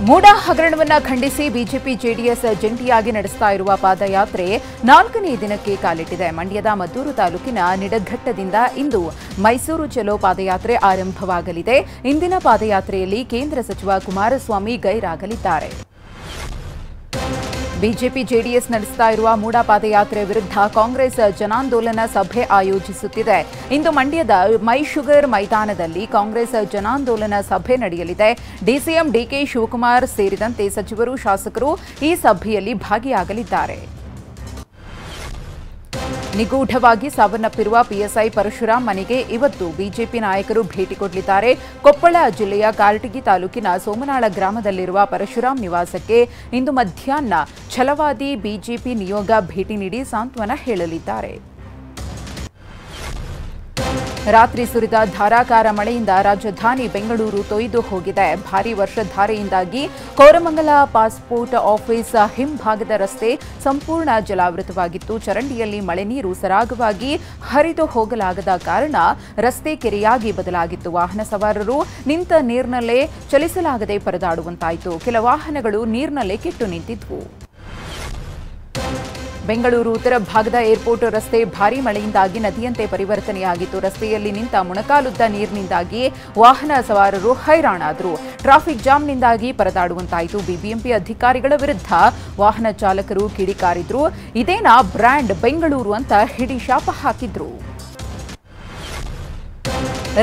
ಮೂಡ ಹಗರಣವನ್ನು ಖಂಡಿಸಿ BJP JDS ಜಂಟಿಯಾಗಿ ನಡೆಸ್ತಾ ಇರುವ ಪಾದಯಾತ್ರೆ 4ನೇ ದಿನಕ್ಕೆ ಕಾಲಿಟ್ಟಿದೆ. ಮಂಡ್ಯದ ಮದ್ದೂರು ತಾಲೂಕಿನ ನಿಡಘಟ್ಟದಿಂದ ಇಂದು ಮೈಸೂರು ಚಲೋ ಪಾದಯಾತ್ರೆ ಆರಂಭವಾಗಲಿದೆ. ಇಂದಿನ ಪಾದಯಾತ್ರೆಯಲ್ಲಿ ಕೇಂದ್ರ ಸಚಿವ ಕುಮಾರಸ್ವಾಮಿ ಗೈರಾಗಲಿದ್ದಾರೆ. ಬಿಜೆಪಿ ಜೆಡಿಎಸ್ ನಡೆಸ್ತಾ ಇರುವ ಮೂಡ ಪಾದಯಾತ್ರೆ ವಿರುದ್ಧ ಕಾಂಗ್ರೆಸ್ ಜನಾಂದೋಲನ ಸಭೆ ಆಯೋಜಿಸುತ್ತಿದೆ. ಇಂದು ಮಂಡ್ಯದ ಮೈ ಶುಗರ್ ಮೈದಾನದಲ್ಲಿ ಕಾಂಗ್ರೆಸ್ ಜನಾಂದೋಲನ ಸಭೆ ನಡೆಯಲಿದೆ. ಡಿಸಿಎಂ ಡಿಕೆ ಶಿವಕುಮಾರ್ ಸೇರಿದಂತೆ ಸಚಿವರು, ಶಾಸಕರು ಈ ಸಭೆಯಲ್ಲಿ ಭಾಗಿಯಾಗಲಿದ್ದಾರೆ. ನಿಗೂಢವಾಗಿ ಸಾವನ್ನಪ್ಪಿರುವ ಪಿಎಸ್ಐ ಪರಶುರಾಮ್ ಮನೆಗೆ ಇವತ್ತು ಬಿಜೆಪಿ ನಾಯಕರು ಭೇಟಿ ಕೊಡಲಿದ್ದಾರೆ. ಕೊಪ್ಪಳ ಜಿಲ್ಲೆಯ ಕಾರಟಗಿ ತಾಲೂಕಿನ ಸೋಮನಾಳ ಗ್ರಾಮದಲ್ಲಿರುವ ಪರಶುರಾಮ್ ನಿವಾಸಕ್ಕೆ ಇಂದು ಮಧ್ಯಾಹ್ನ ಛಲವಾದಿ ಬಿಜೆಪಿ ನಿಯೋಗ ಭೇಟಿ ನೀಡಿ ಸಾಂತ್ವನ ಹೇಳಲಿದ್ದಾರೆ. ರಾತ್ರಿ ಸುರಿದ ಧಾರಾಕಾರ ಮಳೆಯಿಂದ ರಾಜಧಾನಿ ಬೆಂಗಳೂರು ತೊಯ್ದು ಹೋಗಿದೆ. ಭಾರೀ ವರ್ಷಧಾರೆಯಿಂದಾಗಿ ಕೋರಮಂಗಲ ಪಾಸ್ಪೋರ್ಟ್ ಆಫೀಸ್ ಹಿಂಭಾಗದ ರಸ್ತೆ ಸಂಪೂರ್ಣ ಜಲಾವೃತವಾಗಿತ್ತು. ಚರಂಡಿಯಲ್ಲಿ ಮಳೆ ನೀರು ಸರಾಗವಾಗಿ ಹರಿದು ಹೋಗಲಾಗದ ಕಾರಣ ರಸ್ತೆ ಕೆರೆಯಾಗಿ ಬದಲಾಗಿತ್ತು. ವಾಹನ ಸವಾರರು ನಿಂತ ನೀರಿನಲ್ಲೇ ಚಲಿಸಲಾಗದೆ ಪರದಾಡುವಂತಾಯಿತು. ಕೆಲ ವಾಹನಗಳು ನೀರಿನಲ್ಲೇ ಕೆಟ್ಟು ನಿಂತಿದ್ವು. ಬೆಂಗಳೂರು ಉತ್ತರ ಭಾಗದ ಏರ್ಪೋರ್ಟ್ ರಸ್ತೆ ಭಾರೀ ಮಳೆಯಿಂದಾಗಿ ನದಿಯಂತೆ ಪರಿವರ್ತನೆಯಾಗಿತ್ತು. ರಸ್ತೆಯಲ್ಲಿ ನಿಂತ ಮೊಣಕಾಲುದ್ದ ನೀರಿನಿಂದಾಗಿ ವಾಹನ ಸವಾರರು ಹೈರಾಣಾದರು. ಟ್ರಾಫಿಕ್ ಜಾಮ್ನಿಂದಾಗಿ ಪರದಾಡುವಂತಾಯಿತು. ಬಿಬಿಎಂಪಿ ಅಧಿಕಾರಿಗಳ ವಿರುದ್ಧ ವಾಹನ ಚಾಲಕರು ಕಿಡಿಕಾರಿದ್ರು. ಇದೇನಾ ಬ್ರ್ಯಾಂಡ್ ಬೆಂಗಳೂರು ಅಂತ ಹಿಡಿ ಶಾಪ ಹಾಕಿದ್ರು.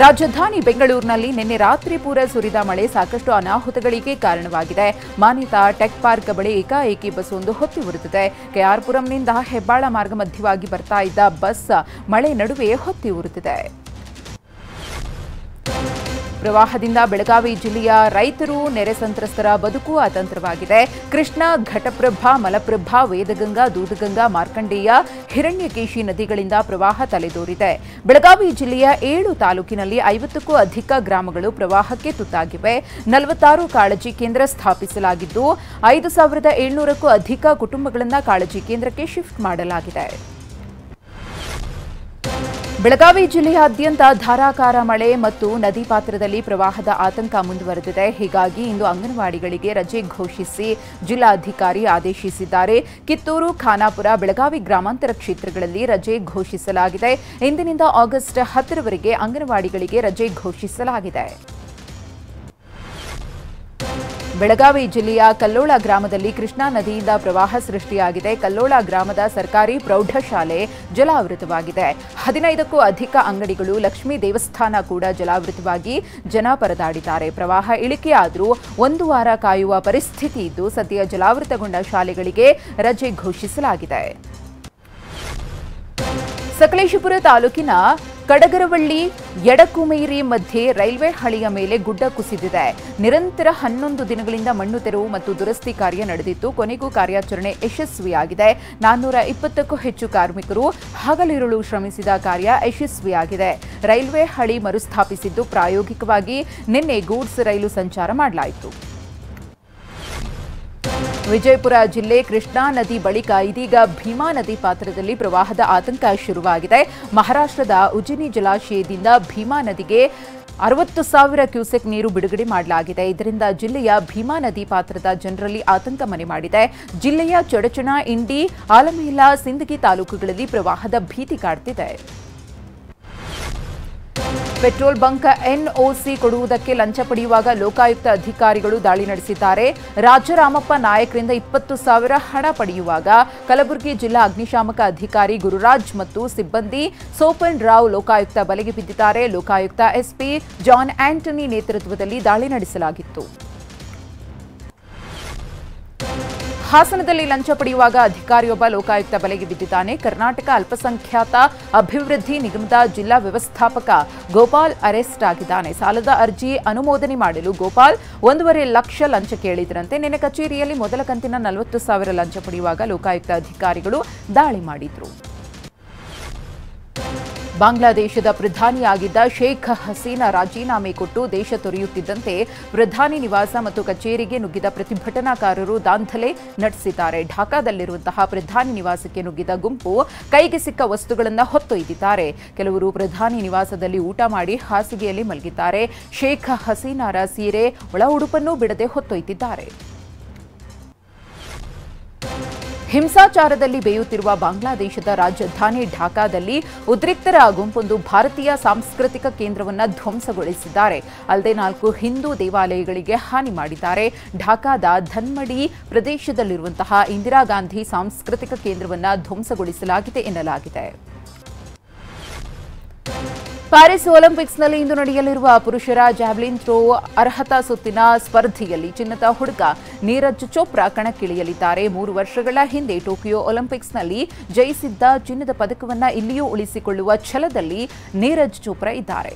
ರಾಜಧಾನಿ ಬೆಂಗಳೂರಿನಲ್ಲಿ ನಿನ್ನೆ ರಾತ್ರಿ ಪೂರ ಸುರಿದ ಮಳೆ ಸಾಕಷ್ಟು ಅನಾಹುತಗಳಿಗೆ ಕಾರಣವಾಗಿದೆ. ಮಾನ್ಯತಾ ಟೆಕ್ ಪಾರ್ಕ್ ಬಳಿ ಏಕಾಏಕಿ ಬಸ್ ಒಂದು ಹೊತ್ತಿ ಉರಿದಿದೆ. ಕೆಆರ್ಪುರಂನಿಂದ ಹೆಬ್ಬಾಳ ಮಾರ್ಗ ಮಧ್ಯವಾಗಿ ಬರ್ತಾ ಇದ್ದ ಬಸ್ ಮಳೆ ನಡುವೆ ಹೊತ್ತಿ ಉರಿದಿದೆ. ಪ್ರವಾಹದಿಂದ ಬೆಳಗಾವಿ ಜಿಲ್ಲೆಯ ರೈತರು, ನೆರೆ ಸಂತ್ರಸ್ತರ ಬದುಕು ಅತಂತ್ರವಾಗಿದೆ. ಕೃಷ್ಣಾ, ಘಟಪ್ರಭಾ, ಮಲಪ್ರಭಾ, ವೇದಗಂಗಾ, ದೂದಗಂಗಾ, ಮಾರ್ಕಂಡೇಯ, ಹಿರಣ್ಯಕೇಶಿ ನದಿಗಳಿಂದ ಪ್ರವಾಹ ತಲೆದೋರಿದೆ. ಬೆಳಗಾವಿ ಜಿಲ್ಲೆಯ 7 ತಾಲೂಕಿನಲ್ಲಿ 50ಕ್ಕೂ ಅಧಿಕ ಗ್ರಾಮಗಳು ಪ್ರವಾಹಕ್ಕೆ ತುತ್ತಾಗಿವೆ. 46 ಕಾಳಜಿ ಕೇಂದ್ರ ಸ್ಥಾಪಿಸಲಾಗಿದ್ದು 5700ಕ್ಕೂ ಅಧಿಕ ಕುಟುಂಬಗಳನ್ನು ಕಾಳಜಿ ಕೇಂದ್ರಕ್ಕೆ ಶಿಫ್ಟ್ ಮಾಡಲಾಗಿದೆ. ಬೆಳಗಾವಿ ಜಿಲ್ಲೆಯಾದ್ಯಂತ ಧಾರಾಕಾರ ಮಳೆ ಮತ್ತು ನದಿ ಪಾತ್ರದಲ್ಲಿ ಪ್ರವಾಹದ ಆತಂಕ ಮುಂದುವರೆದಿದೆ. ಹೀಗಾಗಿ ಇಂದು ಅಂಗನವಾಡಿಗಳಿಗೆ ರಜೆ ಘೋಷಿಸಿ ಜಿಲ್ಲಾಧಿಕಾರಿ ಆದೇಶಿಸಿದ್ದಾರೆ. ಕಿತ್ತೂರು, ಖಾನಾಪುರ, ಬೆಳಗಾವಿ ಗ್ರಾಮಾಂತರ ಕ್ಷೇತ್ರಗಳಲ್ಲಿ ರಜೆ ಘೋಷಿಸಲಾಗಿದೆ. ಇಂದಿನಿಂದ ಆಗಸ್ಟ್ 10ರವರೆಗೆ ಅಂಗನವಾಡಿಗಳಿಗೆ ರಜೆ ಘೋಷಿಸಲಾಗಿದೆ. ಬೆಳಗಾವಿ ಜಿಲ್ಲೆಯ ಕಲ್ಲೋಳ ಗ್ರಾಮದಲ್ಲಿ ಕೃಷ್ಣಾ ನದಿಯಿಂದ ಪ್ರವಾಹ ಸೃಷ್ಟಿಯಾಗಿದೆ. ಕಲ್ಲೋಳ ಗ್ರಾಮದ ಸರ್ಕಾರಿ ಪ್ರೌಢಶಾಲೆ ಜಲಾವೃತವಾಗಿದೆ. 15ಕ್ಕೂ ಅಧಿಕ ಅಂಗಡಿಗಳು, ಲಕ್ಷ್ಮೀ ದೇವಸ್ಥಾನ ಕೂಡ ಜಲಾವೃತವಾಗಿ ಜನ ಪರದಾಡಿದ್ದಾರೆ. ಪ್ರವಾಹ ಇಳಿಕೆಯಾದರೂ 1 ವಾರ ಕಾಯುವ ಪರಿಸ್ಥಿತಿ ಇದ್ದು ಸದ್ಯ ಜಲಾವೃತಗೊಂಡ ಶಾಲೆಗಳಿಗೆ ರಜೆ ಘೋಷಿಸಲಾಗಿದೆ. ಸಕಲೇಶಪುರ ತಾಲೂಕಿನ ಕಡಗರವಳ್ಳಿ ಯಡಕುಮೇರಿ ಮಧ್ಯೆ ರೈಲ್ವೆ ಹಳಿಯ ಮೇಲೆ ಗುಡ್ಡ ಕುಸಿದಿದೆ. ನಿರಂತರ 11 ದಿನಗಳಿಂದ ಮಣ್ಣು ತೆರವು ಮತ್ತು ದುರಸ್ತಿ ಕಾರ್ಯ ನಡೆದಿತ್ತು. ಕೊನೆಗೂ ಕಾರ್ಯಾಚರಣೆ ಯಶಸ್ವಿಯಾಗಿದೆ. 420ಕ್ಕೂ ಹೆಚ್ಚು ಕಾರ್ಮಿಕರು ಹಗಲಿರುಳು ಶ್ರಮಿಸಿದ ಕಾರ್ಯ ಯಶಸ್ವಿಯಾಗಿದೆ. ರೈಲ್ವೆ ಹಳಿ ಮರುಸ್ಥಾಪಿಸಿದ್ದು ಪ್ರಾಯೋಗಿಕವಾಗಿ ನಿನ್ನೆ ಗೂಡ್ಸ್ ರೈಲು ಸಂಚಾರ ಮಾಡಲಾಯಿತು. ವಿಜಯಪುರ ಜಿಲ್ಲೆ ಕೃಷ್ಣಾ ನದಿ ಬಳಿಕ ಇದೀಗ ಭೀಮಾ ನದಿ ಪಾತ್ರದಲ್ಲಿ ಪ್ರವಾಹದ ಆತಂಕ ಶುರುವಾಗಿದೆ. ಮಹಾರಾಷ್ಟ್ರದ ಉಜಿನಿ ಜಲಾಶಯದಿಂದ ಭೀಮಾ ನದಿಗೆ 60,000 ಕ್ಯೂಸೆಕ್ ನೀರು ಬಿಡುಗಡೆ ಮಾಡಲಾಗಿದೆ. ಇದರಿಂದ ಜಿಲ್ಲೆಯ ಭೀಮಾ ನದಿ ಪಾತ್ರದ ಜನರಲ್ಲಿ ಆತಂಕ ಮನೆ ಮಾಡಿದೆ. ಜಿಲ್ಲೆಯ ಚಡಚಣ, ಇಂಡಿ, ಆಲಮೇಲ, ಸಿಂದಗಿ ತಾಲೂಕುಗಳಲ್ಲಿ ಪ್ರವಾಹದ ಭೀತಿ ಕಾಡ್ತಿದೆ. ಪೆಟ್ರೋಲ್ ಬಂಕ್ ಎನ್ಒಸಿ ಕೊಡುವುದಕ್ಕೆ ಲಂಚ ಪಡೆಯುವಾಗ ಲೋಕಾಯುಕ್ತ ಅಧಿಕಾರಿಗಳು ದಾಳಿ ನಡೆಸಿದ್ದಾರೆ. ರಾಜರಾಮಪ್ಪ ನಾಯಕ್ರಿಂದ 20,000 ಹಣ ಪಡೆಯುವಾಗ ಕಲಬುರಗಿ ಜಿಲ್ಲಾ ಅಗ್ನಿಶಾಮಕ ಅಧಿಕಾರಿ ಗುರುರಾಜ್ ಮತ್ತು ಸಿಬ್ಬಂದಿ ಸೋಪನ್ ರಾವ್ ಲೋಕಾಯುಕ್ತ ಬಲೆಗೆ ಬಿದ್ದಿದ್ದಾರೆ. ಲೋಕಾಯುಕ್ತ ಎಸ್ಪಿ ಜಾನ್ ಆಂಟನಿ ನೇತೃತ್ವದಲ್ಲಿ ದಾಳಿ ನಡೆಸಲಾಗಿತ್ತು. ಹಾಸನದಲ್ಲಿ ಲಂಚ ಪಡೆಯುವಾಗ ಅಧಿಕಾರಿಯೊಬ್ಬ ಲೋಕಾಯುಕ್ತ ಬಲೆಗೆ ಬಿದ್ದಿದ್ದಾನೆ. ಕರ್ನಾಟಕ ಅಲ್ಪಸಂಖ್ಯಾತ ಅಭಿವೃದ್ಧಿ ನಿಗಮದ ಜಿಲ್ಲಾ ವ್ಯವಸ್ಥಾಪಕ ಗೋಪಾಲ್ ಅರೆಸ್ಟ್ ಆಗಿದ್ದಾನೆ. ಸಾಲದ ಅರ್ಜಿ ಅನುಮೋದನೆ ಮಾಡಲು ಗೋಪಾಲ್ 1.5 ಲಕ್ಷ ಲಂಚ ಕೇಳಿದ್ರಂತೆ. ನಿನ್ನೆ ಕಚೇರಿಯಲ್ಲಿ ಮೊದಲ ಕಂತಿನ 40,000 ಲಂಚ ಪಡೆಯುವಾಗ ಲೋಕಾಯುಕ್ತ ಅಧಿಕಾರಿಗಳು ದಾಳಿ ಮಾಡಿದ್ರು. ಬಾಂಗ್ಲಾದೇಶದ ಪ್ರಧಾನಿಯಾಗಿದ್ದ ಶೇಖ್ ಹಸೀನಾ ರಾಜೀನಾಮೆ ಕೊಟ್ಟು ದೇಶ ತೊರೆಯುತ್ತಿದ್ದಂತೆ ಪ್ರಧಾನಿ ನಿವಾಸ ಮತ್ತು ಕಚೇರಿಗೆ ನುಗ್ಗಿದ ಪ್ರತಿಭಟನಾಕಾರರು ದಾಂಧಲೆ ನಡೆಸಿದ್ದಾರೆ. ಢಾಕಾದಲ್ಲಿರುವಂತಹ ಪ್ರಧಾನಿ ನಿವಾಸಕ್ಕೆ ನುಗ್ಗಿದ ಗುಂಪು ಕೈಗೆ ಸಿಕ್ಕ ವಸ್ತುಗಳನ್ನು ಹೊತ್ತೊಯ್ದಿದ್ದಾರೆ. ಕೆಲವರು ಪ್ರಧಾನಿ ನಿವಾಸದಲ್ಲಿ ಊಟ ಮಾಡಿ ಹಾಸಿಗೆಯಲ್ಲಿ ಮಲಗಿದ್ದಾರೆ. ಶೇಖ್ ಹಸೀನಾರ ಸೀರೆ ಒಳ ಉಡುಪನ್ನೂ ಬಿಡದೆ ಹೊತ್ತೊಯ್ದಿದ್ದಾರೆ. ಹಿಂಸಾಚಾರದಲ್ಲಿ ಬೇಯುತ್ತಿರುವ ಬಾಂಗ್ಲಾದೇಶದ ರಾಜಧಾನಿ ಢಾಕಾದಲ್ಲಿ ಉದ್ರಿಕ್ತರ ಗುಂಪೊಂದು ಭಾರತೀಯ ಸಾಂಸ್ಕೃತಿಕ ಕೇಂದ್ರವನ್ನು ಧ್ವಂಸಗೊಳಿಸಿದ್ದಾರೆ. ಅಲ್ಲದೆ 4 ಹಿಂದೂ ದೇವಾಲಯಗಳಿಗೆ ಹಾನಿ ಮಾಡಿದ್ದಾರೆ. ಢಾಕಾದ ಧನ್ಮಡಿ ಪ್ರದೇಶದಲ್ಲಿರುವಂತಹ ಇಂದಿರಾ ಗಾಂಧಿ ಸಾಂಸ್ಕೃತಿಕ ಕೇಂದ್ರವನ್ನು ಧ್ವಂಸಗೊಳಿಸಲಾಗಿದೆ ಎನ್ನಲಾಗಿದೆ. ಪ್ಯಾರಿಸ್ ಒಲಿಂಪಿಕ್ಸ್ನಲ್ಲಿ ಇಂದು ನಡೆಯಲಿರುವ ಪುರುಷರ ಜಾವೆಲಿನ್ ಥ್ರೋ ಅರ್ಹತಾ ಸುತ್ತಿನ ಸ್ಪರ್ಧೆಯಲ್ಲಿ ಚಿನ್ನದ ಹುಡುಗ ನೀರಜ್ ಚೋಪ್ರಾ ಕಣಕ್ಕಿಳಿಯಲಿದ್ದಾರೆ. 3 ವರ್ಷಗಳ ಹಿಂದೆ ಟೋಕಿಯೋ ಒಲಿಂಪಿಕ್ಸ್ನಲ್ಲಿ ಜಯಿಸಿದ್ದ ಚಿನ್ನದ ಪದಕವನ್ನು ಇಲ್ಲಿಯೂ ಉಳಿಸಿಕೊಳ್ಳುವ ಛಲದಲ್ಲಿ ನೀರಜ್ ಚೋಪ್ರಾ ಇದ್ದಾರೆ.